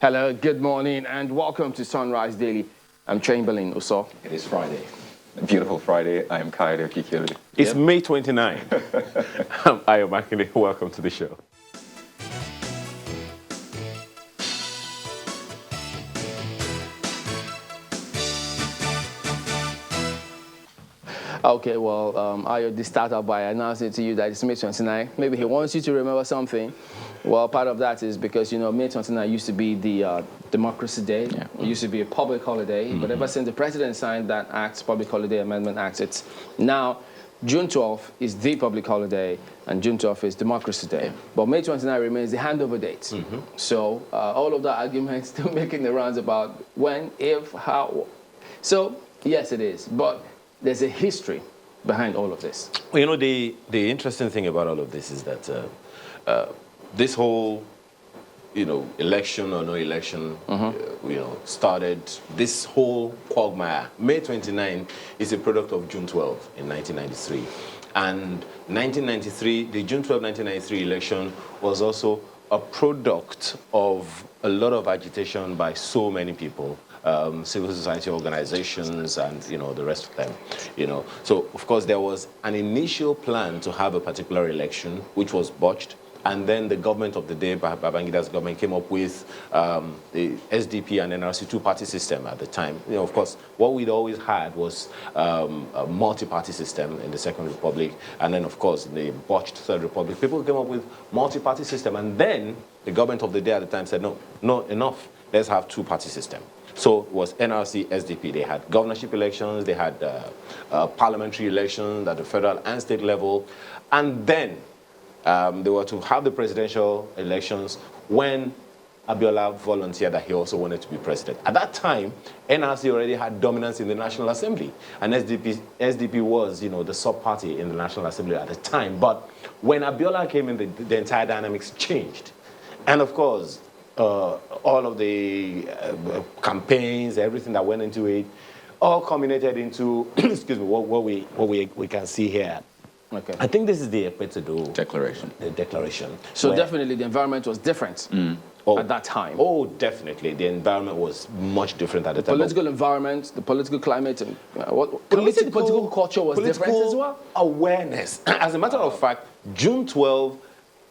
Hello, good morning, and welcome to Sunrise Daily. I'm Chamberlain Uso. It is Friday. A beautiful Friday. I am Kaide Kikiri. It's May 29. I'm Ayo Makinde. Welcome to the show. Okay, well, Ayo did start out by announcing to you that it's May 29. Maybe he wants you to remember something. Well, part of that is because, you know, May 29 used to be the Democracy Day. Yeah. It used to be a public holiday. But ever since the president signed that act, Public Holiday Amendment Act, it's now June 12th is the public holiday, and June 12th is Democracy Day. Yeah. But May 29 remains the handover date. So all of the arguments still making the rounds about when, if, how. So, yes, it is. But there's a history behind all of this. Well, you know, the interesting thing about all of this is that this whole, you know, election or no election, you know, started this whole quagmire. May 29 is a product of June 12 in 1993. And 1993, the June 12, 1993 election was also a product of a lot of agitation by so many people. Civil society organizations and, you know, the rest of them, you know. So, of course, there was an initial plan to have a particular election, which was botched. And then the government of the day, Babangida's government, came up with the SDP and NRC two-party system at the time. You know, of course, what we'd always had was a multi-party system in the Second Republic. And then, of course, in the botched Third Republic, people came up with multi-party system. And then the government of the day at the time said, no, enough. Let's have two-party system. So it was NRC, SDP. They had governorship elections. They had parliamentary elections at the federal and state level. And then they were to have the presidential elections when Abiola volunteered that he also wanted to be president. At that time, NRC already had dominance in the National Assembly, and SDP was, you know, the sub-party in the National Assembly at the time. But when Abiola came in, the entire dynamics changed. And of course, all of the campaigns, everything that went into it, all culminated into, excuse me, what we can see here. Okay. I think this is the Epetido Declaration. The declaration. So definitely the environment was different at that time. Oh, definitely. The environment was much different at the time. Political environment, the political climate, and can we say the political culture was different as well? Awareness. As a matter of fact, June 12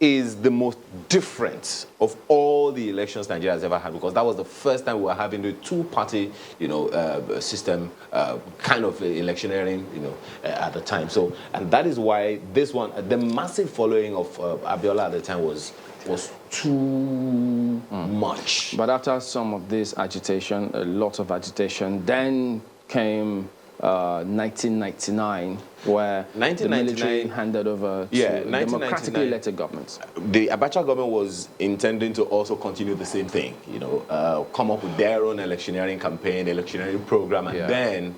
is the most different of all the elections Nigeria has ever had, because that was the first time we were having the two-party, you know, system, kind of electioneering, you know, at the time. So, and that is why this one, the massive following of Abiola at the time was too much. But after some of this agitation, a lot of agitation, then came 1999, where the military handed over to democratically elected governments. The Abacha government was intending to also continue the same thing, you know, come up with their own electioneering campaign, electioneering program, and then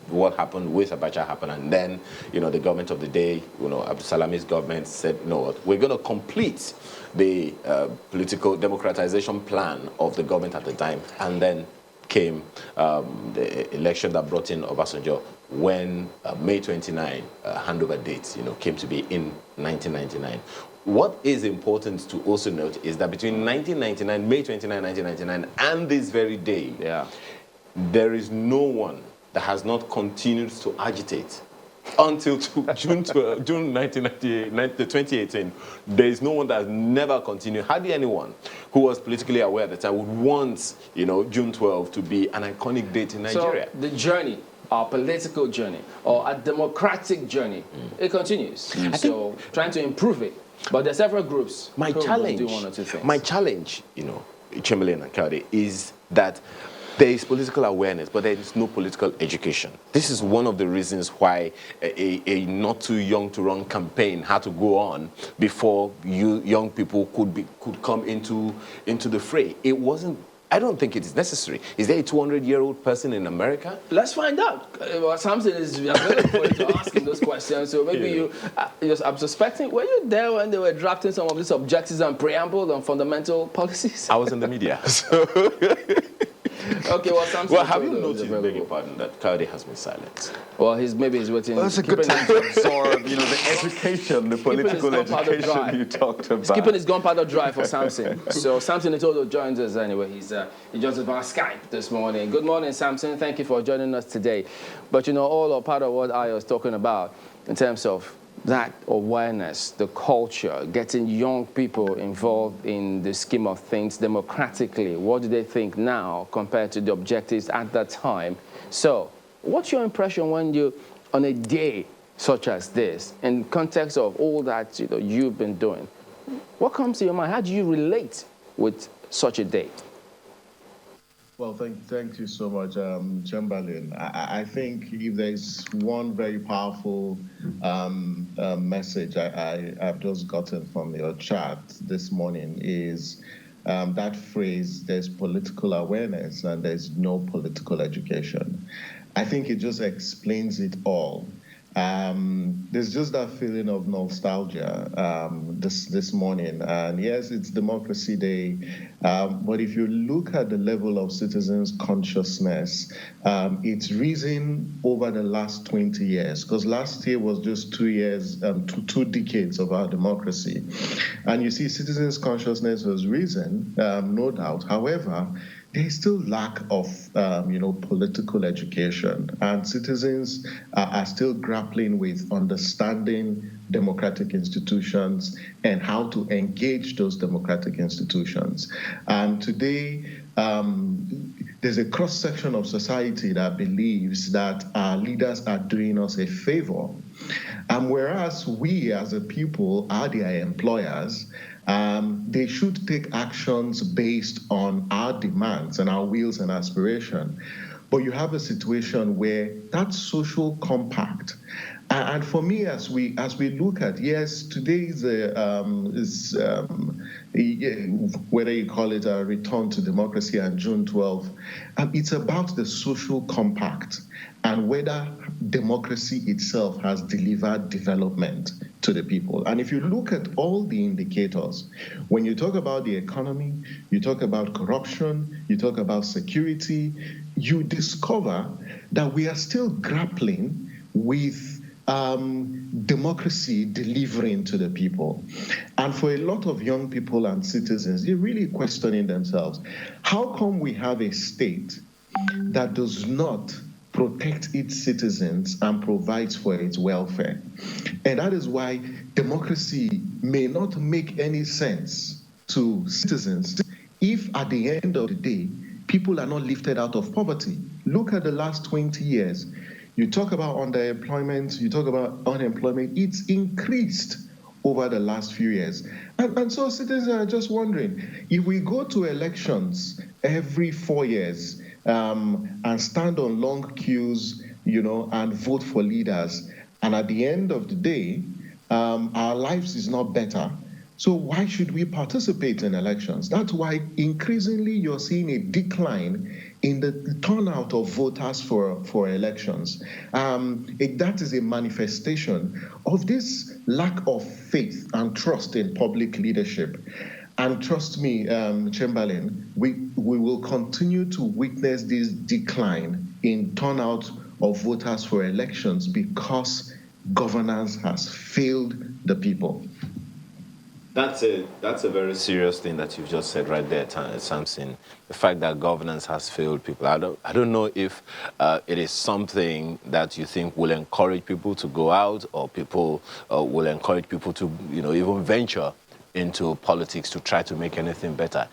what happened with Abacha happened, and then, you know, the government of the day, you know, Abdul Salami's government said, you know what, we're going to complete the political democratization plan of the government at the time, and then came the election that brought in Obasanjo when May 29 handover date, you know, came to be in 1999. What is important to also note is that between 1999, May 29, 1999, and this very day, there is no one that has not continued to agitate until June 2018. There is no one that has never continued. Hardly anyone who was politically aware at the time would want, you know, June 12 to be an iconic date in Nigeria. So the journey, our political journey, or a democratic journey, it continues. So trying to improve it. But there are several groups. My challenge, do one or two things. My challenge, you know, Chamberlain and Kaude, is that there is political awareness, but there is no political education. This is one of the reasons why a not too young to run campaign had to go on before young people could come into the fray. It wasn't. I don't think it is necessary. Is there a 200-year-old person in America? Let's find out. Well, Samson is available for you to ask him those questions. So maybe I'm suspecting, were you there when they were drafting some of these objectives and preamble on fundamental policies? I was in the media. So. Okay, well, Samson. Well, have you Otodo is noticed, beg your available. pardon, that Kayode has been silent? Well, maybe he's waiting. Well, it's a good keeping time to absorb, the education, the political gunpowder dry. education you talked about. He's keeping his gunpowder dry for Samson. So Samson Otodo joins us anyway. He joins us via Skype this morning. Good morning, Samson. Thank you for joining us today. But all or part of what I was talking about in terms of that awareness, the culture, getting young people involved in the scheme of things democratically. What do they think now compared to the objectives at that time? So, what's your impression when you, on a day such as this, in context of all that you've been doing, what comes to your mind? How do you relate with such a day? Well, thank you so much, Chamberlain. I think if there's one very powerful message I've just gotten from your chat this morning is that phrase, there's political awareness and there's no political education. I think it just explains it all. There's just that feeling of nostalgia this morning. And yes, it's Democracy Day. But if you look at the level of citizens' consciousness, it's risen over the last 20 years, because last year was just 2 years, 2 decades of our democracy. And you see, citizens' consciousness has risen, no doubt. However, there is still lack of, political education, and citizens are still grappling with understanding democratic institutions and how to engage those democratic institutions. And today, there's a cross-section of society that believes that our leaders are doing us a favor. And whereas we as a people are their employers, they should take actions based on our demands and our wills and aspiration. But you have a situation where that social compact, and for me, as we look at, yes, today is whether you call it a return to democracy on June 12th, it's about the social compact and whether democracy itself has delivered development to the people. And if you look at all the indicators, when you talk about the economy, you talk about corruption, you talk about security, you discover that we are still grappling with democracy delivering to the people. And for a lot of young people and citizens, they're really questioning themselves, how come we have a state that does not protect its citizens and provides for its welfare? And that is why democracy may not make any sense to citizens if at the end of the day, people are not lifted out of poverty. Look at the last 20 years. You talk about underemployment, you talk about unemployment, it's increased over the last few years. And so citizens are just wondering, if we go to elections every 4 years and stand on long queues, and vote for leaders, and at the end of the day, our lives is not better, so why should we participate in elections? That's why increasingly you're seeing a decline in the turnout of voters for elections. That is a manifestation of this lack of faith and trust in public leadership. And trust me, Chamberlain, we will continue to witness this decline in turnout of voters for elections because governance has failed the people. That's a very serious thing that you've just said right there, Samson. The fact that governance has failed people. I don't know if it is something that you think will encourage people to go out, or people will encourage people to even venture into politics to try to make anything better.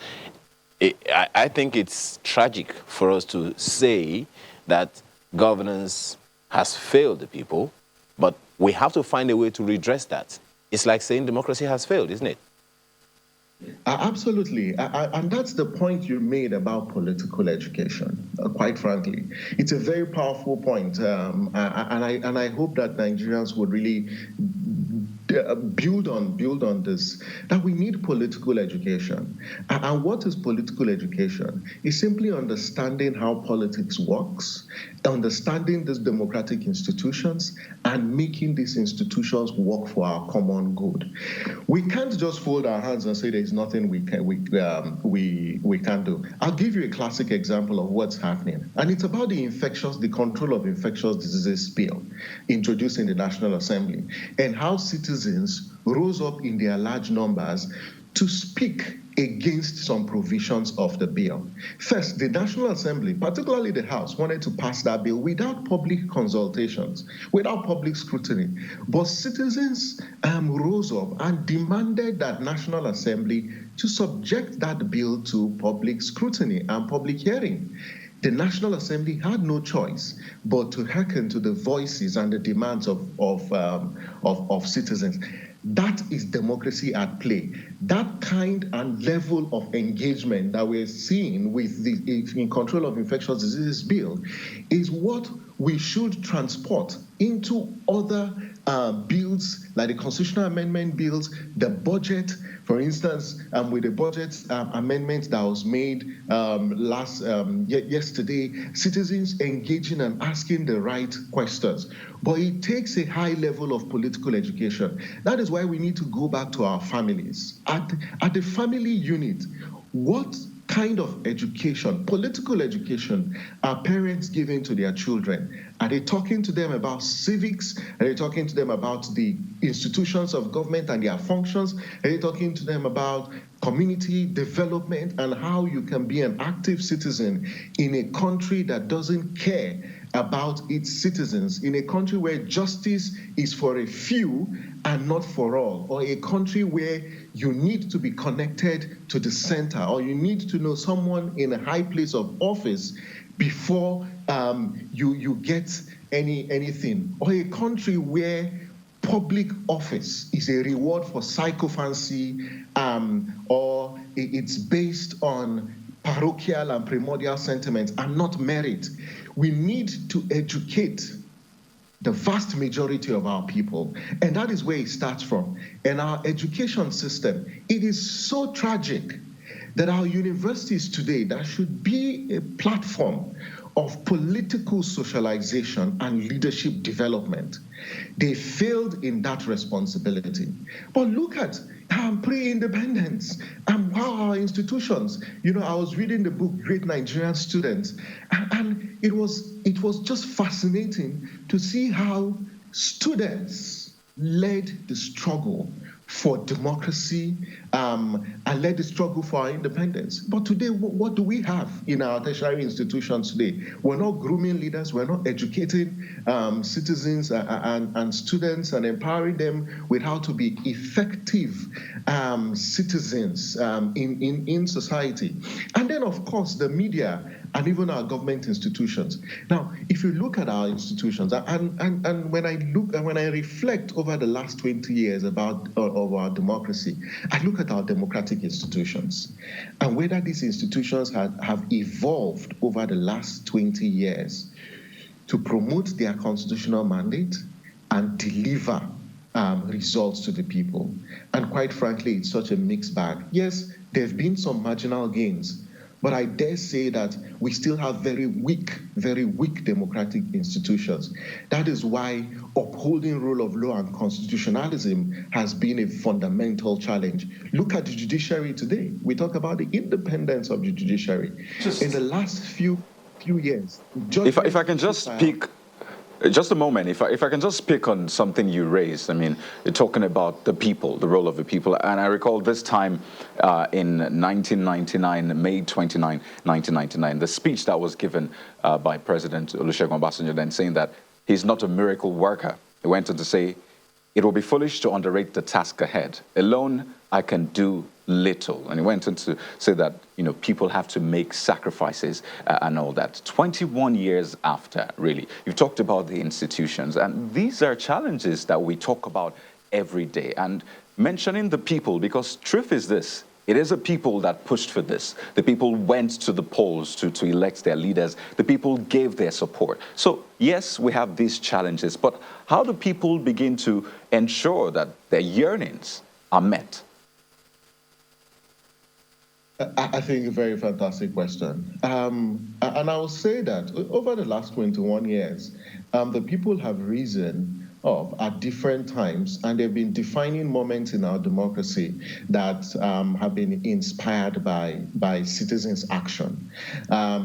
I think it's tragic for us to say that governance has failed the people, but we have to find a way to redress that. It's like saying democracy has failed, isn't it? Absolutely. And that's the point you made about political education, quite frankly. It's a very powerful point. And I hope that Nigerians would really build on this, that we need political education. And what is political education? It's simply understanding how politics works, understanding these democratic institutions, and making these institutions work for our common good. We can't just fold our hands and say there's nothing we can do. I'll give you a classic example of what's happening, and it's about the control of infectious diseases bill introduced in the National Assembly, and how citizens rose up in their large numbers to speak against some provisions of the bill. First, the National Assembly, particularly the House, wanted to pass that bill without public consultations, without public scrutiny. But citizens rose up and demanded that National Assembly to subject that bill to public scrutiny and public hearing. The National Assembly had no choice but to hearken to the voices and the demands of citizens. That is democracy at play. That kind and level of engagement that we're seeing with the in control of infectious diseases bill is what we should transport into other bills, like the constitutional amendment bills, the budget. For instance, with the budget amendment that was made yesterday, citizens engaging and asking the right questions. But it takes a high level of political education. That is why we need to go back to our families. At the family unit, what kind of education, political education, are parents giving to their children? Are they talking to them about civics? Are they talking to them about the institutions of government and their functions? Are they talking to them about community development and how you can be an active citizen in a country that doesn't care about its citizens, in a country where justice is for a few and not for all, or a country where you need to be connected to the center, or you need to know someone in a high place of office before you get anything, or a country where public office is a reward for sycophancy, or it's based on parochial and primordial sentiments and not merit. We need to educate the vast majority of our people, and that is where it starts from. And our education system, it is so tragic that our universities today, that should be a platform of political socialization and leadership development, they failed in that responsibility. But look at pre-independence and how our institutions, I was reading the book Great Nigerian Students, and it was just fascinating to see how students led the struggle for democracy and led the struggle for our independence. But today, what do we have in our tertiary institutions today? We're not grooming leaders, we're not educating citizens and students and empowering them with how to be effective citizens in society. And then, of course, the media and even our government institutions. Now, if you look at our institutions, and when I reflect over the last 20 years of our democracy, I look at our democratic institutions and whether these institutions have evolved over the last 20 years to promote their constitutional mandate and deliver results to the people. And quite frankly, it's such a mixed bag. Yes, there have been some marginal gains, but I dare say that we still have very weak democratic institutions. That is why upholding rule of law and constitutionalism has been a fundamental challenge. Look at the judiciary today. We talk about the independence of the judiciary. In the last few years, if I can just speak. Just a moment, if I can just pick on something you raised. I mean, you're talking about the people, the role of the people. And I recall this time in 1999, May 29, 1999, the speech that was given by President Olusegun Obasanjo, then saying that he's not a miracle worker. He went on to say, "It will be foolish to underrate the task ahead. Alone, I can do little." And he went on to say that, people have to make sacrifices and all that. 21 years after, really, you've talked about the institutions, and these are challenges that we talk about every day. And mentioning the people, because truth is this, It is the people that pushed for this. The people went to the polls to elect their leaders. The people gave their support. So yes, we have these challenges, but how do people begin to ensure that their yearnings are met? I think a very fantastic question. And I will say that over the last 21 years, the people have risen up at different times, and they've been defining moments in our democracy that have been inspired by citizens' action.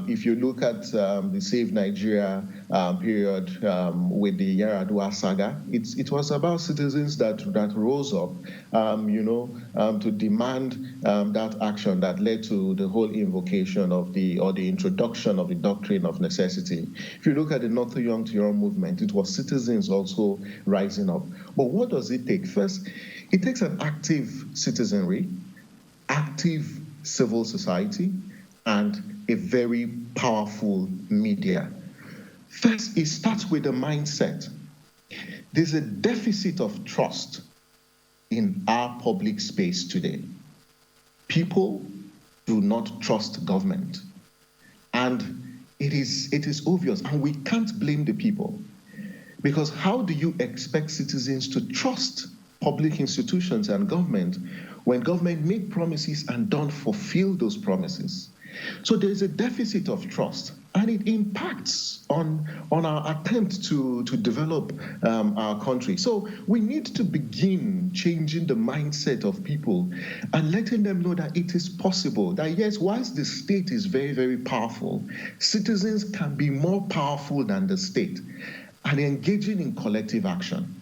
If you look at the Save Nigeria period with the Yaradua saga, it was about citizens that rose up, to demand that action that led to the whole invocation of the introduction of the doctrine of necessity. If you look at the Not Too Young to Young movement, it was citizens also rising up. But what does it take? First, it takes an active citizenry, active civil society, and a very powerful media. First, it starts with the mindset. There's a deficit of trust in our public space today. People do not trust government. And it is obvious, and we can't blame the people. Because how do you expect citizens to trust public institutions and government when government make promises and don't fulfill those promises? So there's a deficit of trust, and it impacts on our attempt to develop our country. So we need to begin changing the mindset of people and letting them know that it is possible, that yes, whilst the state is very, very powerful, citizens can be more powerful than the state, and engaging in collective action.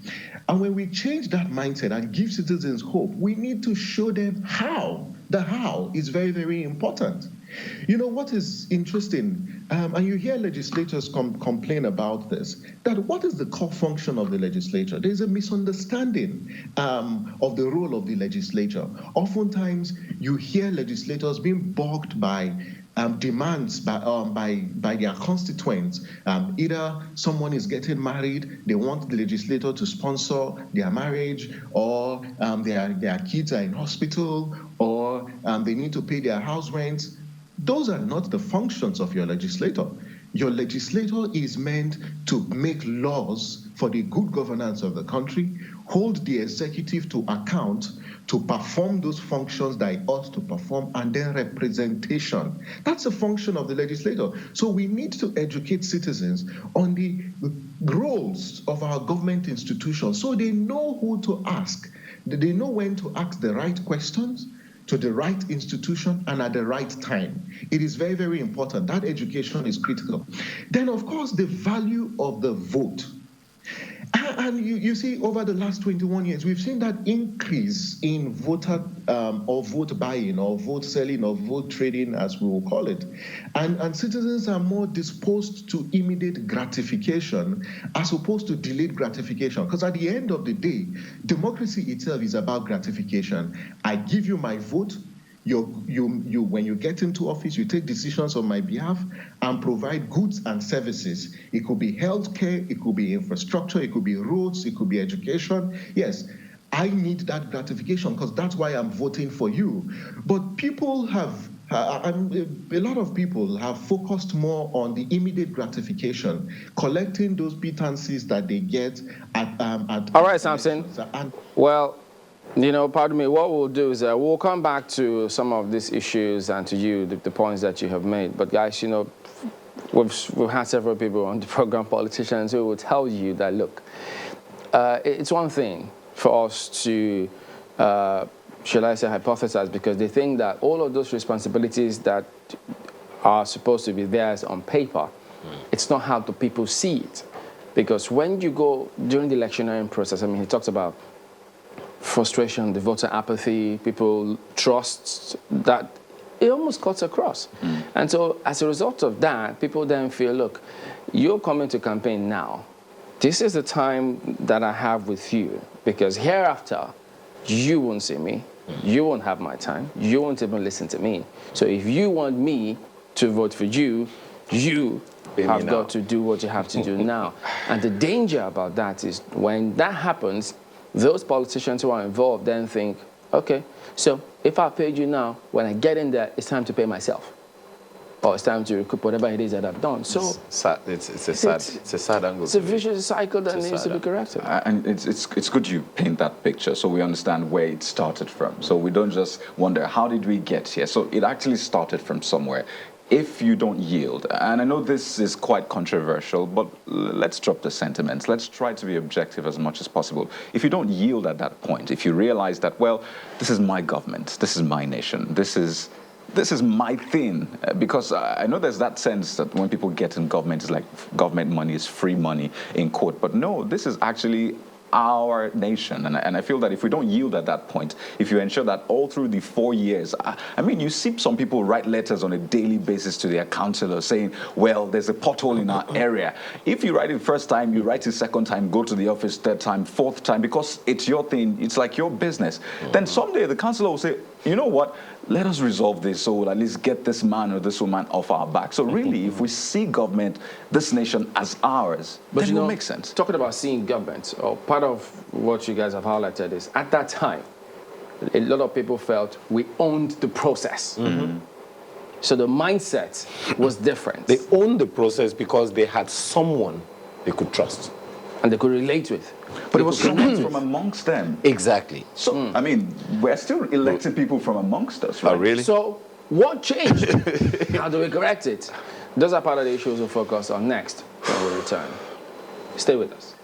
And when we change that mindset and give citizens hope, we need to show them how. The how is very, very important. You know what is interesting, and you hear legislators complain about this, that what is the core function of the legislature? There's a misunderstanding of the role of the legislature. Oftentimes, you hear legislators being bogged by demands by their constituents. Either someone is getting married, they want the legislator to sponsor their marriage, or their kids are in hospital, or they need to pay their house rent. Those are not the functions of your legislator. Your legislator is meant to make laws for the good governance of the country, hold the executive to account, to perform those functions that it ought to perform, and then representation. That's a function of the legislator. So we need to educate citizens on the roles of our government institutions so they know who to ask. They know when to ask the right questions to the right institution and at the right time. It is very, very important. That education is critical. Then, of course, the value of the vote. And you see, over the last 21 years, we've seen that increase in voter or vote buying or vote selling or vote trading, as we will call it. And citizens are more disposed to immediate gratification as opposed to delayed gratification. Because at the end of the day, democracy itself is about gratification. I give you my vote. When you get into office, you take decisions on my behalf and provide goods and services. It could be healthcare, it could be infrastructure, it could be roads, it could be education. Yes, I need that gratification because that's why I'm voting for you. But people have, a lot of people have focused more on the immediate gratification, collecting those pittances that they get at all right, Samson. Well, pardon me, what we'll do is we'll come back to some of these issues and to you, the points that you have made. But guys, we've had several people on the program, politicians, who will tell you that, look, it's one thing for us to, shall I say, hypothesize, because they think that all of those responsibilities that are supposed to be theirs on paper, it's not how the people see it. Because when you go during the electioneering process, he talks about frustration, the voter apathy, people trust that it almost cuts across. And so as a result of that, people then feel, look, you're coming to campaign now. This is the time that I have with you, because hereafter, you won't see me, you won't have my time, you won't even listen to me. So if you want me to vote for you, you have got to do what you have to do now. And the danger about that is when that happens, those politicians who are involved then think, Okay. So if I paid you now, when I get in there, it's time to pay myself. Or it's time to recoup whatever it is that I've done. So it's a sad angle. It's a vicious cycle that needs to be corrected. And it's good you paint that picture so we understand where it started from. So we don't just wonder, how did we get here? So it actually started from somewhere. If you don't yield, and I know this is quite controversial, but let's drop the sentiments. Let's try to be objective as much as possible. If you don't yield at that point, if you realize that, well, this is my government, this is my nation, this is my thing, because I know there's that sense that when people get in government, it's like government money is free money in court. But no, this is actually our nation. And I feel that if we don't yield at that point, if you ensure that all through the 4 years, I mean, you see some people write letters on a daily basis to their councillor saying, well, there's a pothole in our area. If you write it first time, you write it second time, go to the office third time, fourth time, because it's your thing, it's like your business. Then someday the councillor will say, you know what, let us resolve this so we'll at least get this man or this woman off our back. So really, if we see government, this nation as ours, then it will make sense. Talking about seeing government, or part of what you guys have highlighted is, at that time, a lot of people felt we owned the process. So the mindset was different. They owned the process because they had someone they could trust. And they could relate with. But it was someone from amongst them. Exactly. So, I mean, we're still electing people from amongst us, right? Oh, really? So what changed? How do we correct it? Those are part of the issues we'll focus on next when we return. Stay with us.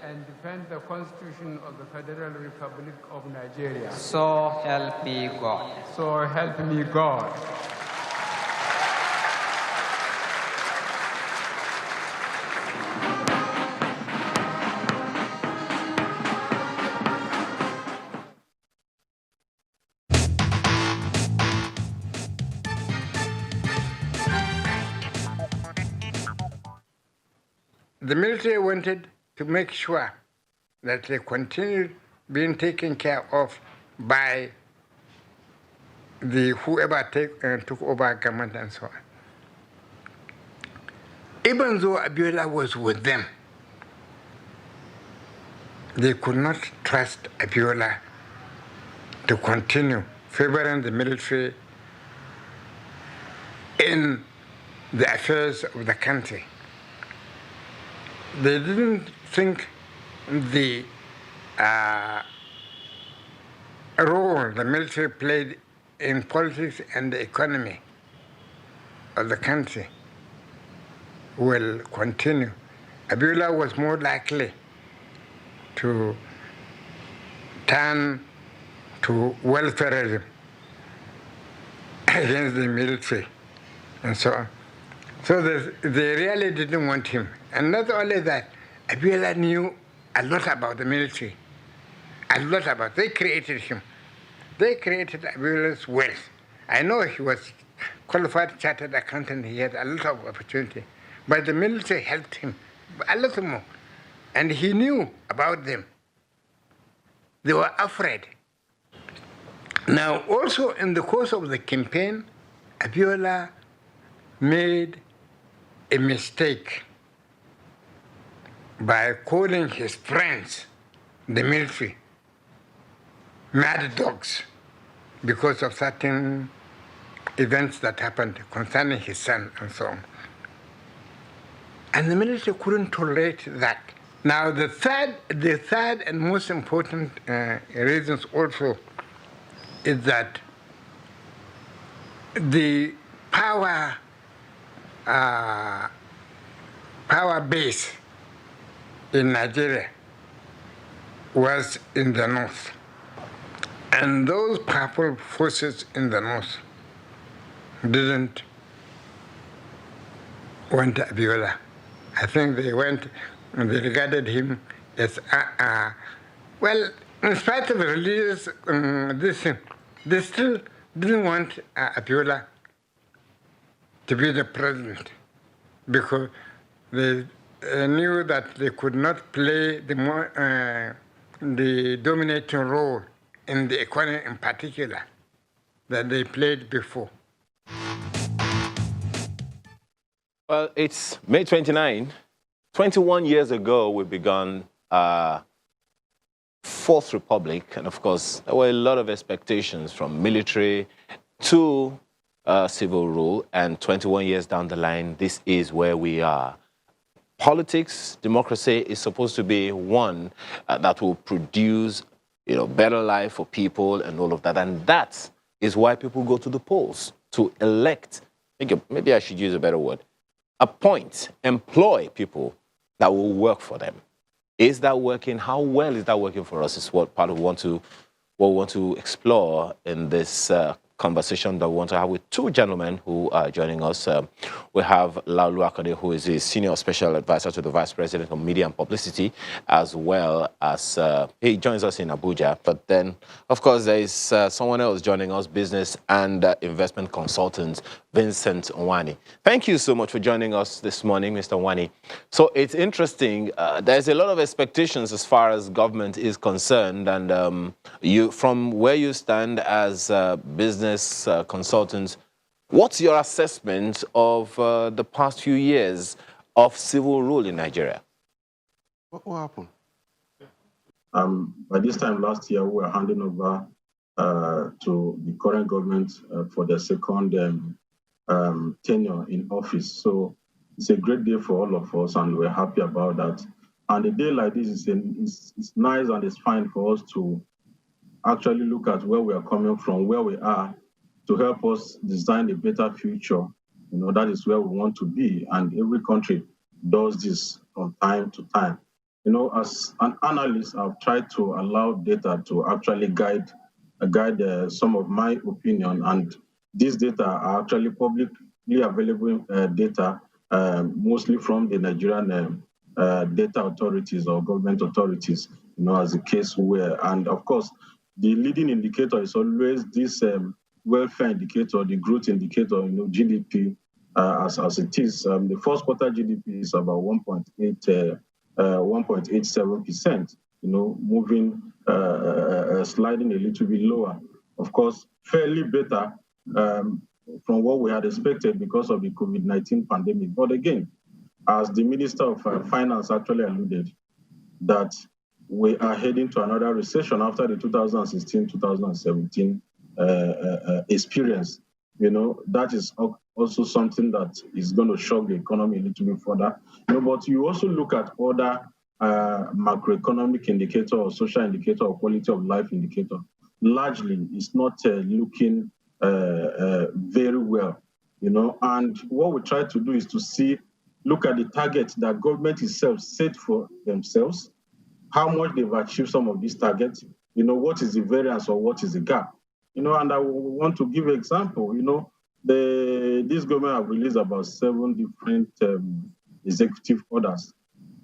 And defend the Constitution of the Federal Republic of Nigeria. So help me God. So help me God. The military wanted to make sure that they continued being taken care of by the whoever took over government and so on. Even though Abiola was with them, they could not trust Abiola to continue favoring the military in the affairs of the country. They didn't think the role the military played in politics and the economy of the country will continue. Abiola was more likely to turn to welfareism against the military and so on. So they really didn't want him. And not only that, Abiola knew a lot about the military. A lot about. They created him. They created Abiola's wealth. I know he was qualified chartered accountant. He had a lot of opportunity. But the military helped him a lot more. And he knew about them. They were afraid. Now, also in the course of the campaign, Abiola made a mistake by calling his friends, the military, mad dogs because of certain events that happened concerning his son and so on. And the military couldn't tolerate that. Now, the third and most important reasons also is that the power base in Nigeria was in the north. And those powerful forces in the north didn't want Abiola. I think they regarded him as, well, in spite of religious this thing, they still didn't want Abiola to be the president because they knew that they could not play the dominating role in the economy in particular that they played before. Well, it's May 29. 21 years ago, we began Fourth Republic, and of course, there were a lot of expectations from military to civil rule, and 21 years down the line, this is where we are. Politics, democracy is supposed to be one that will produce, better life for people and all of that, and that is why people go to the polls to elect. Maybe I should use a better word. Appoint, employ people that will work for them. Is that working? How well is that working for us? Is what part of what we want to explore in this conversation that we want to have with two gentlemen who are joining us. We have Laolu Akande, who is a senior special advisor to the Vice President of Media and Publicity, as well as he joins us in Abuja. But then, of course, there is someone else joining us, business and investment consultant, Vincent Nwani. Thank you so much for joining us this morning, Mr. Nwani. So it's interesting. There's a lot of expectations as far as government is concerned, and from where you stand as business consultants, what's your assessment of the past few years of civil rule in Nigeria? What happened? By this time last year, we were handing over to the current government for the second tenure in office. So it's a great day for all of us, and we're happy about that. And a day like this is nice and it's fine for us to actually look at where we are coming from, where we are, to help us design a better future. That is where we want to be. And every country does this from time to time. As an analyst, I've tried to allow data to actually guide some of my opinion. And these data are actually publicly available data, mostly from the Nigerian data authorities or government authorities, as the case were. And of course, the leading indicator is always this welfare indicator, the growth indicator, GDP, as it is. The first quarter GDP is about 1.87%, moving, sliding a little bit lower. Of course, fairly better from what we had expected because of the COVID-19 pandemic. But again, as the Minister of Finance actually alluded, that we are heading to another recession after the 2016-2017 experience. That is also something that is going to shock the economy a little bit further. But you also look at other macroeconomic indicator or social indicator or quality of life indicator. Largely, it's not looking very well. And what we try to do is to look at the target that government itself set for themselves, how much they've achieved some of these targets, what is the variance or what is the gap. And I want to give an example. This government have released about 7 different executive orders.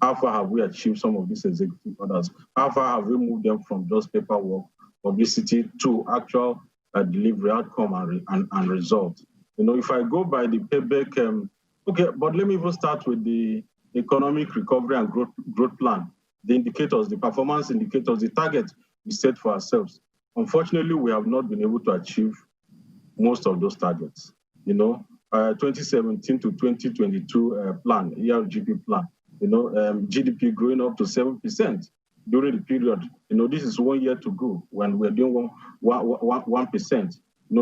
How far have we achieved some of these executive orders? How far have we moved them from just paperwork, publicity, to actual delivery outcome and result? If I go by the payback, okay, but let me even start with the economic recovery and growth plan. The indicators, the performance indicators, the target we set for ourselves. Unfortunately, we have not been able to achieve most of those targets. 2017 to 2022 plan, ERGP plan, GDP growing up to 7% during the period. This is 1 year to go when we're doing 1%.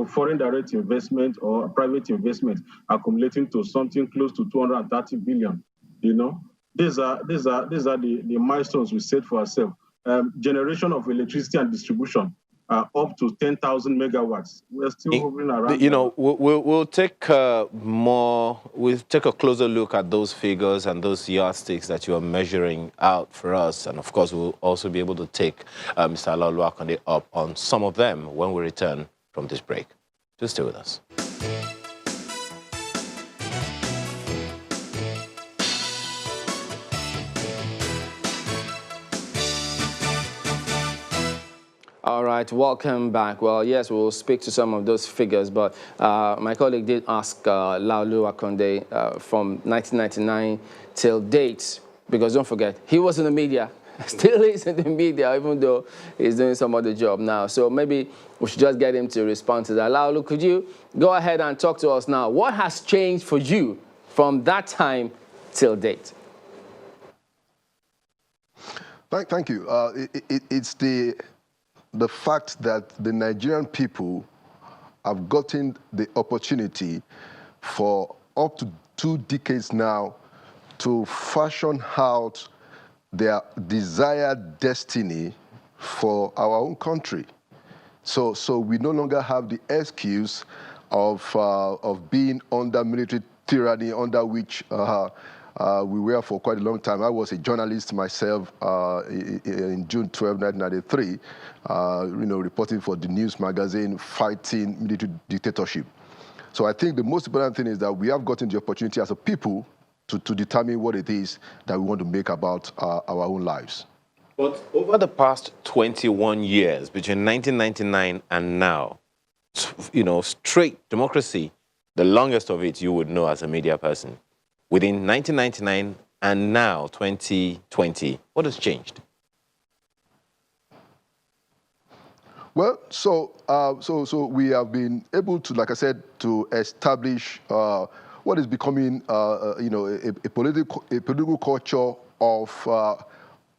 Foreign direct investment or private investment accumulating to something close to 230 billion. These are the milestones we set for ourselves. Generation of electricity and distribution up to 10,000 megawatts. We're still hovering around. We'll take we'll take a closer look at those figures and those yardsticks that you are measuring out for us. And of course, we'll also be able to take Mr. Laolu Akande up on some of them when we return from this break. Just stay with us. All right, welcome back. Well, yes, we'll speak to some of those figures, but my colleague did ask Laolu Akande from 1999 till date, because don't forget, he was in the media, still is in the media, even though he's doing some other job now. So maybe we should just get him to respond to that. Laolu, could you go ahead and talk to us now? What has changed for you from that time till date? Thank you. It's the fact that the Nigerian people have gotten the opportunity for up to 2 decades now to fashion out their desired destiny for our own country. So we no longer have the excuse of being under military tyranny, under which we were for quite a long time. I was a journalist myself in June 12, 1993, reporting for the news magazine, fighting military dictatorship. So I think the most important thing is that we have gotten the opportunity as a people to determine what it is that we want to make about our own lives. But over the past 21 years, between 1999 and now, straight democracy, the longest of it you would know as a media person. Within 1999 and now, 2020, what has changed? Well, so we have been able to, like I said, to establish what is becoming, a political culture of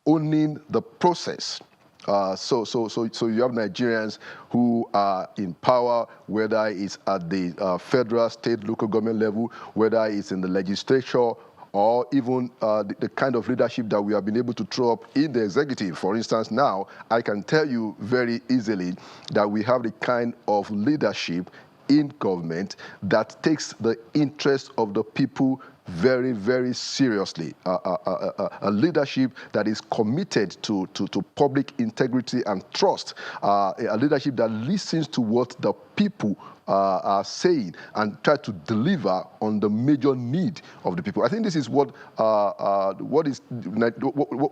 owning the process. So you have Nigerians who are in power, whether it's at the federal, state, local government level, whether it's in the legislature, or even the kind of leadership that we have been able to throw up in the executive. For instance, now, I can tell you very easily that we have the kind of leadership in government that takes the interest of the people very, very seriously. A leadership that is committed to public integrity and trust. A leadership that listens to what the people are saying and try to deliver on the major need of the people. I think this is what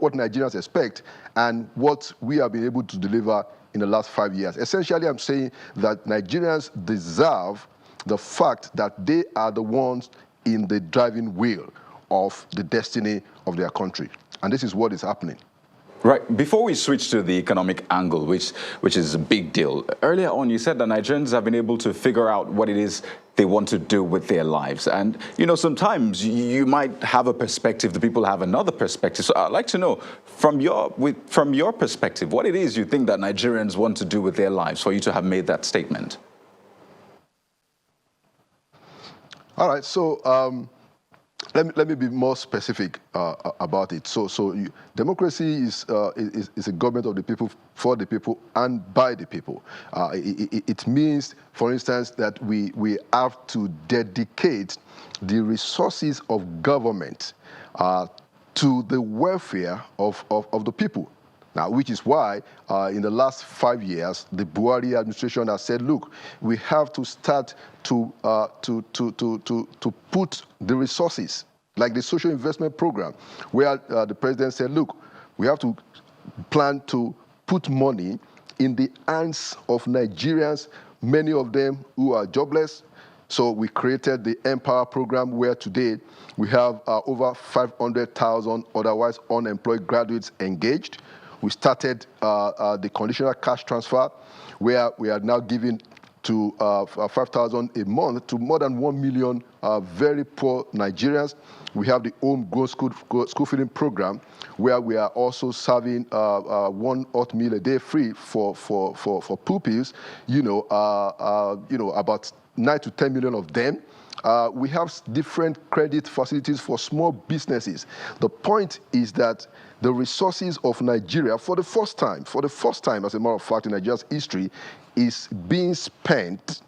Nigerians expect and what we have been able to deliver in the last 5 years. Essentially, I'm saying that Nigerians deserve the fact that they are the ones in the driving wheel of the destiny of their country. And this is what is happening. Right. Before we switch to the economic angle, which is a big deal, earlier on you said that Nigerians have been able to figure out what it is they want to do with their lives. And, sometimes you might have a perspective, the people have another perspective. So I'd like to know, from your perspective, what it is you think that Nigerians want to do with their lives for you to have made that statement. All right, so let me be more specific about it. Democracy is a government of the people, for the people, and by the people. It means, for instance, that we have to dedicate the resources of government to the welfare of the people. Now, which is why in the last 5 years, the Buhari administration has said, look, we have to start to put the resources, like the social investment program, where the president said, look, we have to plan to put money in the hands of Nigerians, many of them who are jobless. So we created the Empower program, where today we have over 500,000 otherwise unemployed graduates engaged. We started the conditional cash transfer, where we are now giving to 5,000 a month to more than 1 million very poor Nigerians. We have the homegrown school feeding program, where we are also serving 1 hot meal a day free for pupils. About 9 to 10 million of them. We have different credit facilities for small businesses. The point is that the resources of Nigeria, for the first time, as a matter of fact, in Nigeria's history, is being spent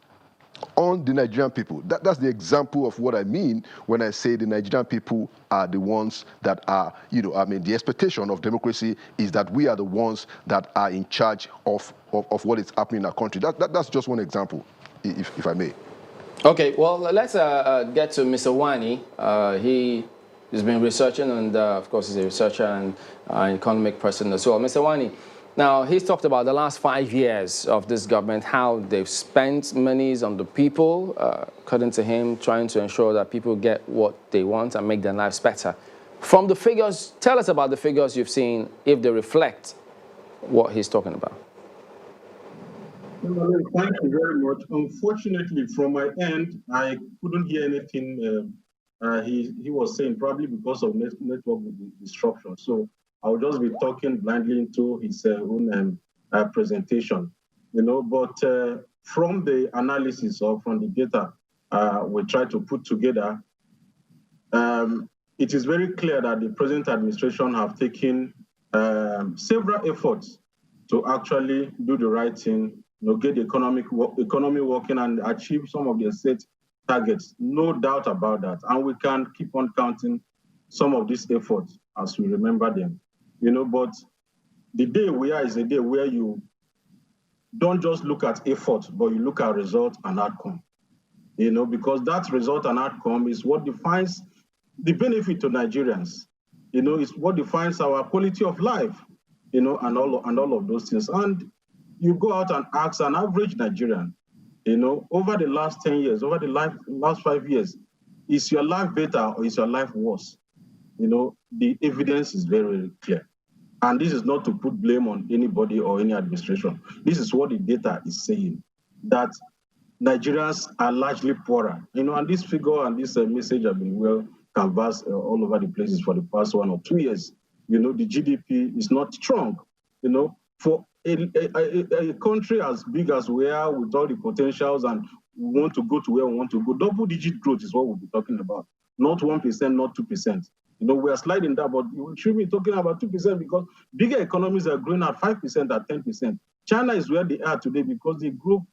on the Nigerian people. That's the example of what I mean when I say the Nigerian people are the ones that are, the expectation of democracy is that we are the ones that are in charge of what is happening in our country. That's just one example, if I may. Okay, well, let's get to Mr. Wani. He has been researching, and of course, he's a researcher and an economic person as well. Mr. Wani, now, he's talked about the last 5 years of this government, how they've spent monies on the people, according to him, trying to ensure that people get what they want and make their lives better. From the figures, tell us about the figures you've seen, if they reflect what he's talking about. Thank you very much. Unfortunately, from my end, I couldn't hear anything he was saying probably because of network disruption. So I'll just be talking blindly into his own presentation, But from the analysis or from the data we try to put together, it is very clear that the present administration have taken several efforts to actually do the right thing, get the economy working and achieve some of their set targets. No doubt about that. And we can keep on counting some of these efforts as we remember them. But the day we are is a day where you don't just look at effort, but you look at result and outcome. Because that result and outcome is what defines the benefit to Nigerians. It's what defines our quality of life, and all of those things. And you go out and ask an average Nigerian, over the last 10 years, over the last 5 years, is your life better or is your life worse? The evidence is very, very clear. And this is not to put blame on anybody or any administration. This is what the data is saying, that Nigerians are largely poorer. And this figure and this message have been well canvassed all over the places for the past 1 or 2 years. The GDP is not strong. For a country as big as we are, with all the potentials, and we want to go to where we want to go, double-digit growth is what we'll be talking about. Not 1%, not 2%. We are sliding that, but we should be talking about 2% because bigger economies are growing at 5%, at 10%. China is where they are today because they grew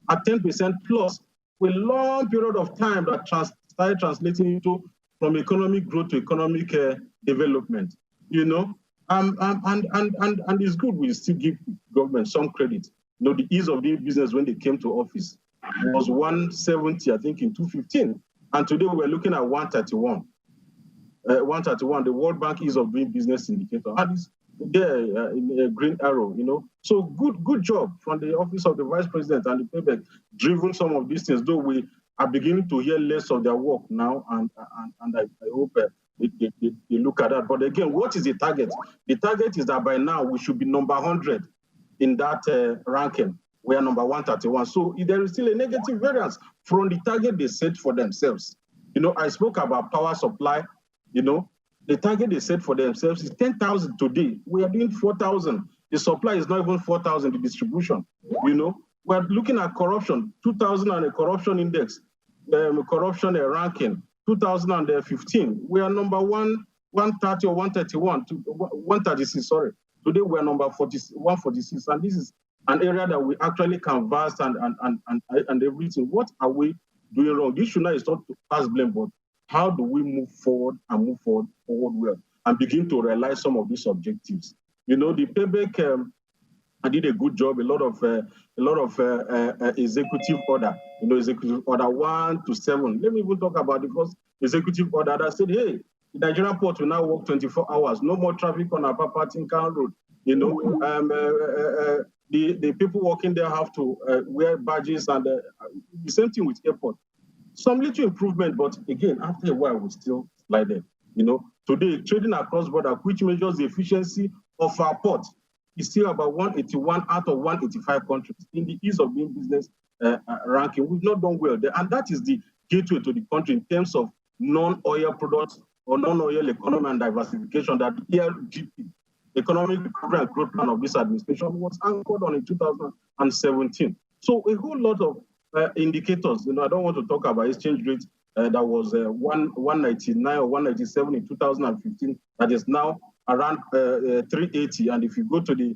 at 10% plus for a long period of time that started translating into from economic growth to economic development. And it's good we still give government some credit. The ease of doing business when they came to office was 170, I think, in 2015, and today we're looking at 131. 131, the World Bank ease of doing business indicator. And it's there in a green arrow, So good job from the office of the Vice President and the PayBack, driven some of these things, though we are beginning to hear less of their work now, and I hope they look at that. But again, what is the target? The target is that by now we should be number 100 in that ranking. We are number 131. So there is still a negative variance from the target they set for themselves. I spoke about power supply. The target they set for themselves is 10,000 today. We are doing 4,000. The supply is not even 4,000, the distribution. We're looking at corruption, 2000 and a corruption index, corruption ranking, 2015. We are number 130 or 131, 136, sorry. Today we're number 146, and this is an area that we actually canvassed and everything. What are we doing wrong? This should not is not to pass blame, but how do we move forward and move forward well and begin to realize some of these objectives? The payback, I did a good job. A lot of executive order. Executive order 1 to 7. Let me even talk about the first executive order that said, hey, the Nigerian port will now work 24 hours. No more traffic on Apapa Tinkan Road. The people working there have to wear badges, and the same thing with airport. Some little improvement, but again, after a while, we still slide there. Today, trading across border, which measures the efficiency of our port, is still about 181 out of 185 countries. In the ease of doing business ranking, we've not done well there. And that is the gateway to the country in terms of non-oil products or non-oil economy and diversification that the ELGP, Economic Recovery and Growth Plan of this administration, was anchored on in 2017. So a whole lot of indicators. I don't want to talk about exchange rate that was 199 or 197 in 2015. That is now around 380. And if you go to the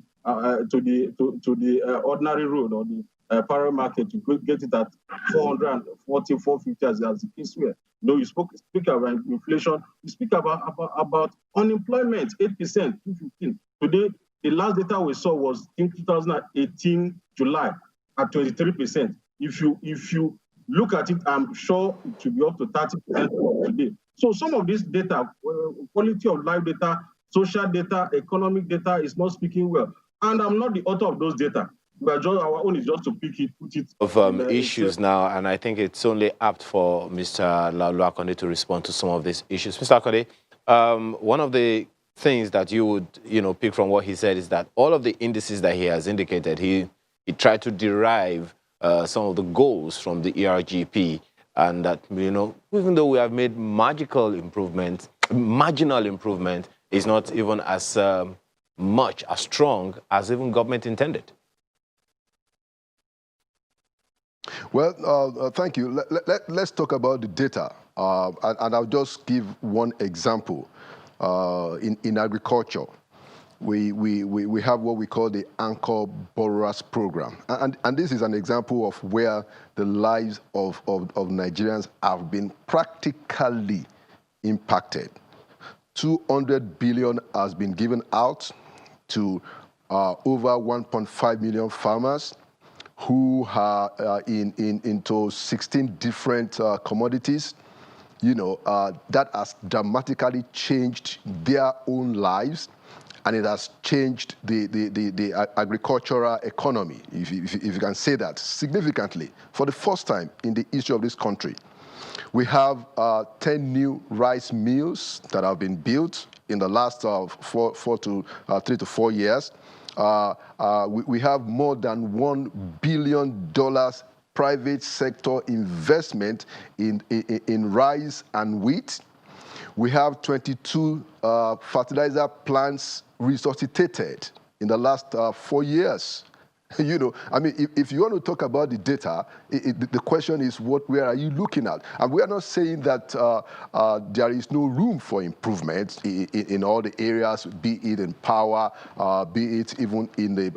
ordinary road or the parallel market, you could get it at 440, 450 as the case were. You speak about inflation. You speak about unemployment, 8%, 2015. Today, the last data we saw was in 2018 July at 23%. If you look at it, I'm sure it should be up to 30% today. So some of this data, quality of life data, social data, economic data is not speaking well. And I'm not the author of those data. Our own is just to pick it, put it. Of issues now, and I think it's only apt for Mr. Laolu Akonde to respond to some of these issues. Mr. Akonde, one of the things that you would, pick from what he said is that all of the indices that he has indicated, he tried to derive some of the goals from the ERGP and that, you know, even though we have made marginal improvement, is not even as much, as strong as even government intended. Well, thank you. Let's talk about the data, and I'll just give one example. In agriculture, we have what we call the Anchor Borrowers Program, and this is an example of where the lives of Nigerians have been practically impacted. 200 billion has been given out to over 1.5 million farmers who are into 16 different commodities. You know, that has dramatically changed their own lives, and it has changed the agricultural economy, if you can say that, significantly, for the first time in the history of this country. We have 10 new rice mills that have been built in the last 3 to 4 years. We have more than $1 billion private sector investment in rice and wheat. We have 22 fertilizer plants resuscitated in the last 4 years. You know, I mean, if you want to talk about the data, the question is, where are you looking at? And we are not saying that there is no room for improvement in all the areas, be it in power, be it even in the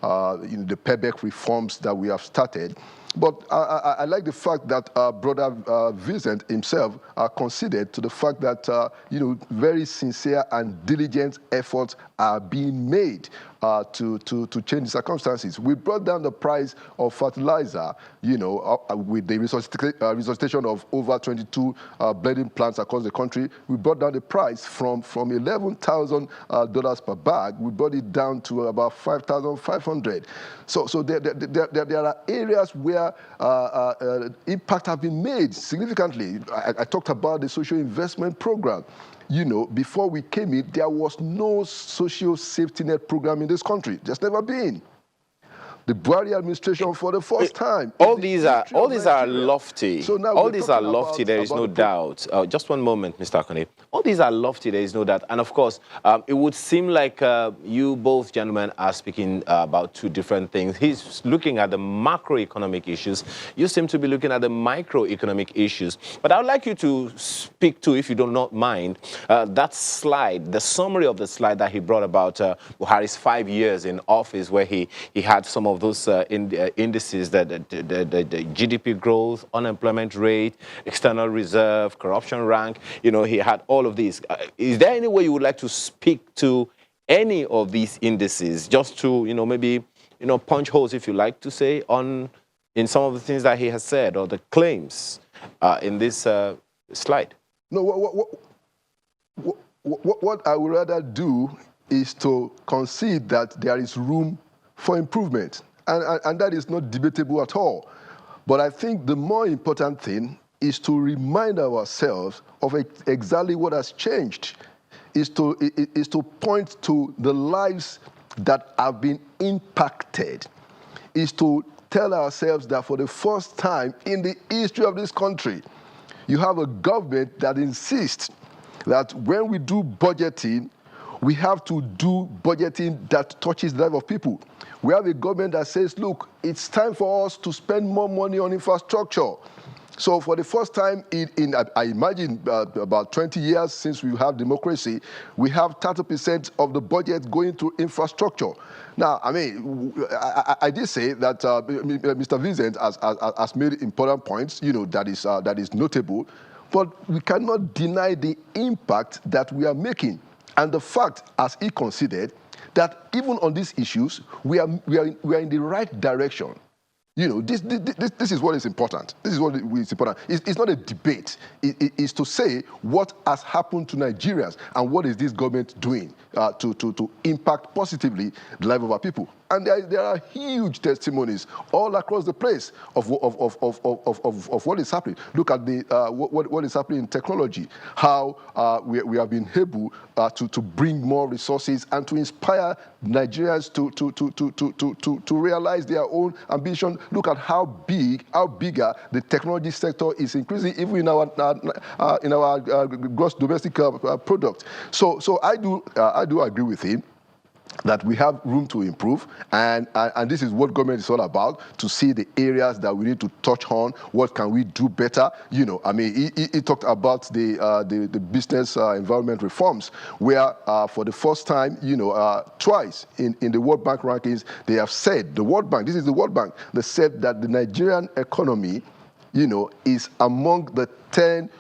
PEBEC reforms that we have started. But I like the fact that Brother Vincent himself conceded to the fact that you know, very sincere and diligent efforts are being made to change the circumstances. We brought down the price of fertilizer, you know, with the resuscitation of over 22 blending plants across the country. We brought down the price from $11,000 per bag. We brought it down to about $5,500. So there are areas where impact have been made significantly. I talked about the social investment program. You know, before we came in, there was no social safety net program in this country. There's never been. The Buhari administration, for the first time. All these are lofty. So now all these are lofty. There is no doubt. Just one moment, Mr. Akane. All these are lofty. There is no doubt. And of course, it would seem like you both gentlemen are speaking about two different things. He's looking at the macroeconomic issues. You seem to be looking at the microeconomic issues. But I would like you to speak to, if you do not mind, that slide, the summary of the slide that he brought about Buhari's 5 years in office, where he had some of those indices, the GDP growth, unemployment rate, external reserve, corruption rank. You know, he had all of these. Is there any way you would like to speak to any of these indices, just to, you know, maybe, you know, punch holes, if you like to say, in some of the things that he has said or the claims in this slide? No, what I would rather do is to concede that there is room for improvement, and that is not debatable at all. But I think the more important thing is to remind ourselves of exactly what has changed, is to point to the lives that have been impacted, is to tell ourselves that for the first time in the history of this country, you have a government that insists that when we do budgeting, we have to do budgeting that touches the life of people. We have a government that says, look, it's time for us to spend more money on infrastructure. So for the first time I imagine, about 20 years since we have democracy, we have 30% of the budget going to infrastructure. Now, I mean, I did say that Mr. Vincent has made important points, you know, that is notable, but we cannot deny the impact that we are making. And the fact, as he considered, that even on these issues, we are in the right direction. You know, this is what is important. This is what is important. It's not a debate. It is to say what has happened to Nigerians and what is this government doing to impact positively the life of our people. And there are huge testimonies all across the place of what is happening. Look at the what is happening in technology, how we have been able to bring more resources and to inspire Nigerians to realize their own ambition. Look at how bigger the technology sector is increasing, even in our gross domestic product. So I do agree with him that we have room to improve, and this is what government is all about, to see the areas that we need to touch on. What can we do better? You know, I mean, he talked about the business environment reforms, where for the first time, you know, twice in the World Bank rankings, they have said, the World Bank, this is the World Bank, they said that the Nigerian economy, you know, is among the 10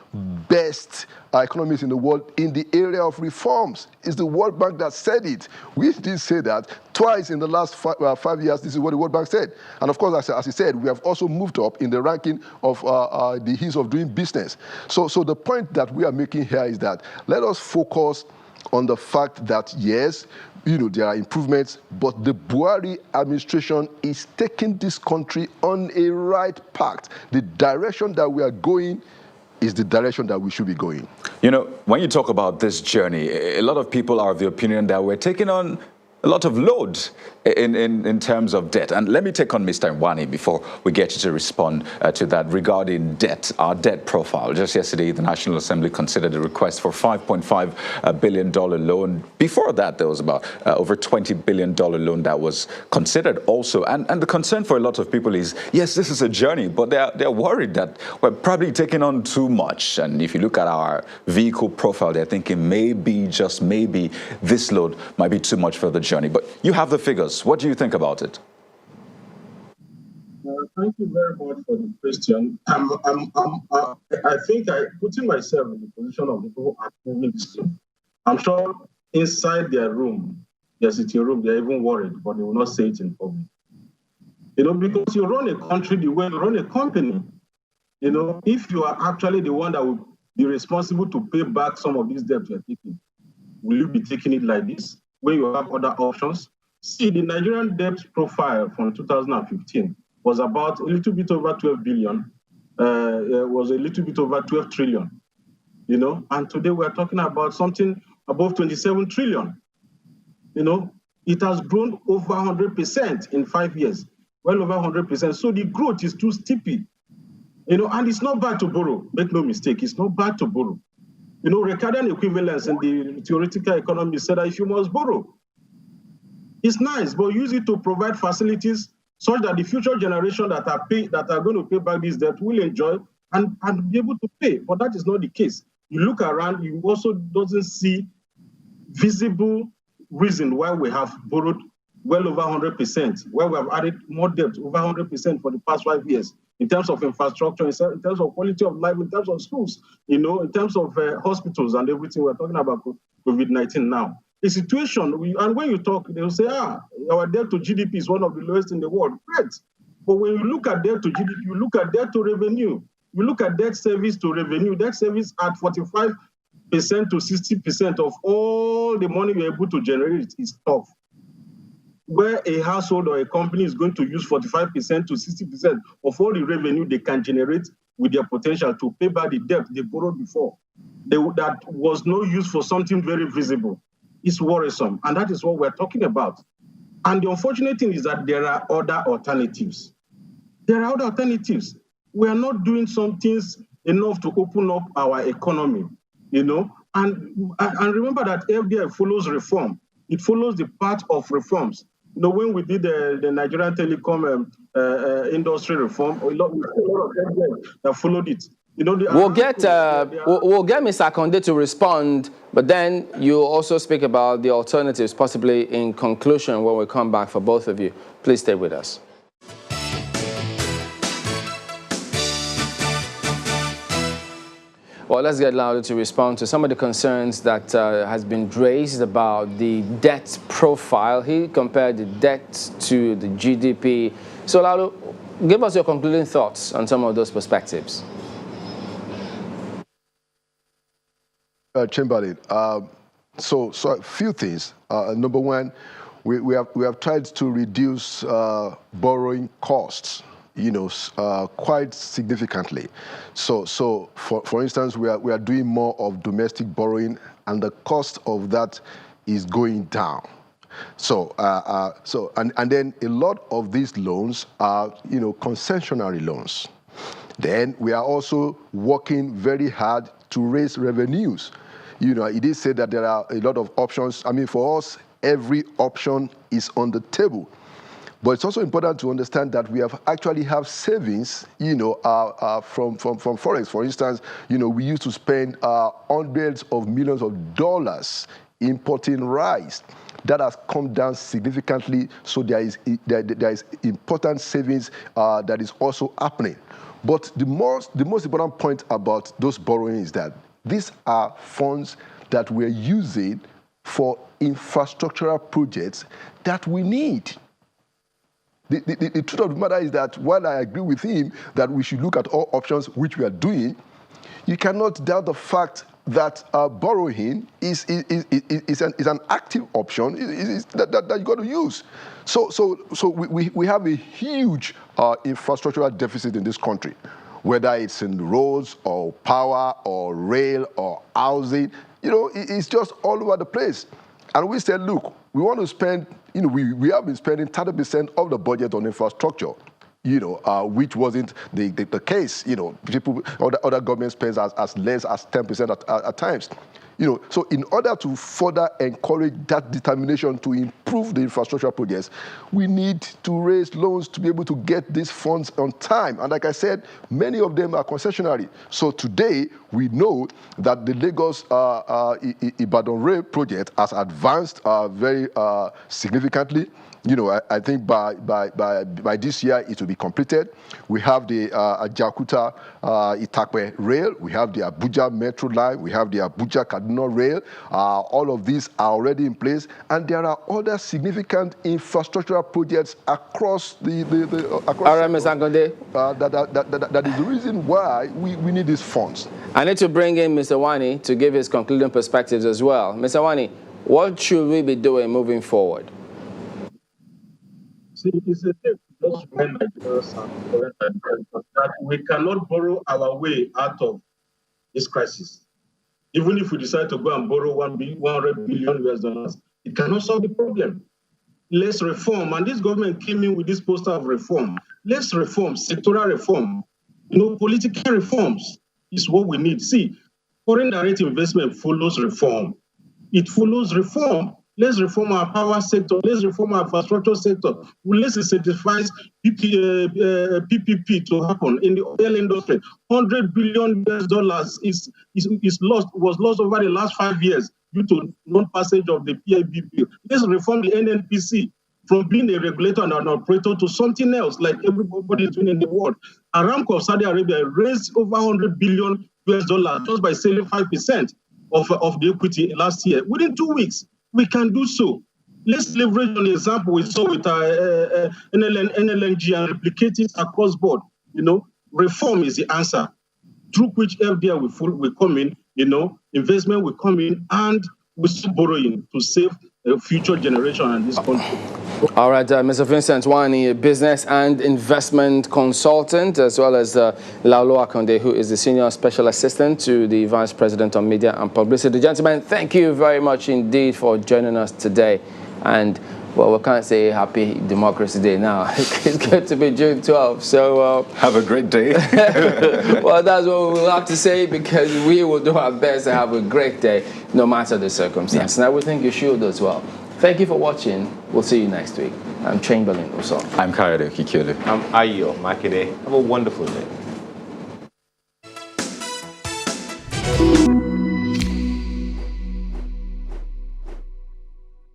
best economies in the world in the area of reforms. It's the World Bank that said it. We did say that twice in the last 5 years. This is what the World Bank said. And of course, as he said, we have also moved up in the ranking of the ease of doing business. So the point that we are making here is that let us focus on the fact that, yes, you know, there are improvements, but the Buhari administration is taking this country on a right path. The direction that we are going is the direction that we should be going. You know, when you talk about this journey, a lot of people are of the opinion that we're taking on a lot of load in terms of debt. And let me take on Mr. Nwani before we get you to respond to that regarding debt, our debt profile. Just yesterday, the National Assembly considered a request for $5.5 billion loan. Before that, there was about over $20 billion loan that was considered also. And the concern for a lot of people is, yes, this is a journey, but they're worried that we're probably taking on too much. And if you look at our vehicle profile, they're thinking maybe, just maybe, this load might be too much for the journey. But you have the figures. What do you think about it? Thank you very much for the question. I think putting myself in the position of people who are moving this thing, I'm sure inside their room, their sitting room, they're even worried, but they will not say it in public. You know, because you run a country the way you run a company. You know, if you are actually the one that will be responsible to pay back some of these debts you're taking, will you be taking it like this when you have other options? See, the Nigerian debt profile from 2015 was about a little bit over 12 billion, was a little bit over 12 trillion, you know, and today we're talking about something above 27 trillion. You know, it has grown over 100% in 5 years, well over 100%. So the growth is too steepy, you know, and it's not bad to borrow. Make no mistake, it's not bad to borrow. You know, Ricardian equivalence in the theoretical economy said that if you must borrow, it's nice, but use it to provide facilities such that the future generation that are going to pay back this debt will enjoy and be able to pay. But that is not the case. You look around, you also doesn't see visible reason why we have borrowed well over 100%, why we have added more debt over 100% for the past 5 years, in terms of infrastructure, in terms of quality of life, in terms of schools, you know, in terms of hospitals and everything. We're talking about COVID-19 now. The situation, and when you talk, they'll say, our debt to GDP is one of the lowest in the world. Great. But when you look at debt to GDP, you look at debt to revenue, you look at debt service to revenue, debt service at 45% to 60% of all the money you're able to generate is tough. Where a household or a company is going to use 45% to 60% of all the revenue they can generate with their potential to pay back the debt they borrowed before, that was no use for something very visible. It's worrisome, and that is what we're talking about. And the unfortunate thing is that there are other alternatives. There are other alternatives. We are not doing some things enough to open up our economy, you know. And remember that FDI follows reform. It follows the path of reforms. You know, when we did the Nigerian telecom industry reform, a lot of FDI that followed it. You know, we'll get Mr. Akonde to respond, but then you also speak about the alternatives, possibly in conclusion when we come back for both of you. Please stay with us. Well, let's get Laudo to respond to some of the concerns that has been raised about the debt profile. He compared the debt to the GDP. So, Laudo, give us your concluding thoughts on some of those perspectives. Chamberlain, so a few things. Number one, we have tried to reduce borrowing costs, quite significantly. So for instance, we are doing more of domestic borrowing, and the cost of that is going down. So and then a lot of these loans are concessionary loans. Then we are also working very hard to raise revenues. It is said that there are a lot of options. I mean, for us, every option is on the table. But it's also important to understand that we actually have savings, from forex. For instance, we used to spend hundreds of millions of dollars importing rice. That has come down significantly. So there is important savings that is also happening. But the most important point about those borrowing is that these are funds that we're using for infrastructural projects that we need. The truth of the matter is that while I agree with him that we should look at all options, which we are doing, you cannot doubt the fact that borrowing is an active option that you got to use. So we have a huge infrastructural deficit in this country, whether it's in roads or power or rail or housing. It's just all over the place. And we said, look, we want to spend, we have been spending 30% of the budget on infrastructure, which wasn't the case. Other government spends as less as 10% at times. So in order to further encourage that determination to improve the infrastructure projects, we need to raise loans to be able to get these funds on time. And like I said, many of them are concessionary. So today, we know that the Lagos Ibadan Rail project has advanced very significantly. I think by this year it will be completed. We have the Ajaokuta Itakpe rail. We have the Abuja Metro line. We have the Abuja Kaduna rail. All of these are already in place, and there are other significant infrastructural projects across All right, Mr. Akonde. That is the reason why we need these funds. I need to bring in Mr. Wani to give his concluding perspectives as well. Mr. Wani, what should we be doing moving forward? See, it's a thing just when Nigerians are that we cannot borrow our way out of this crisis. Even if we decide to go and borrow $100 billion US, it cannot solve the problem. Let's reform. And this government came in with this poster of reform. Let's reform, sectoral reform. Political reforms is what we need. See, foreign direct investment follows reform. It follows reform. Let's reform our power sector. Let's reform our infrastructure sector. Let's incentivize PPP to happen in the oil industry. $100 billion was lost over the last 5 years due to non-passage of the PIB. Let's reform the NNPC from being a regulator and an operator to something else, like everybody is doing in the world. Aramco of Saudi Arabia raised over $100 billion just by selling 5% of the equity last year. Within 2 weeks, we can do so. Let's leverage on the example we saw with NLNG and replicate it across board. Reform is the answer, through which FDI will come in, investment will come in, and we stop borrowing to save a future generation and this country. All right, Mr. Vincent Wani, a business and investment consultant, as well as Laolo Akonde, who is the Senior Special Assistant to the Vice President on Media and Publicity. Gentlemen, thank you very much indeed for joining us today. And, well, we can't say Happy Democracy Day now. It's going to be June 12th, so... have a great day. Well, that's what we'll have to say, because we will do our best to have a great day, no matter the circumstance. Yeah. And I would think you should as well. Thank you for watching. We'll see you next week. I'm Chamberlain Oso. I'm Kayode Kikiolu. I'm Ayo Makide. Have a wonderful day.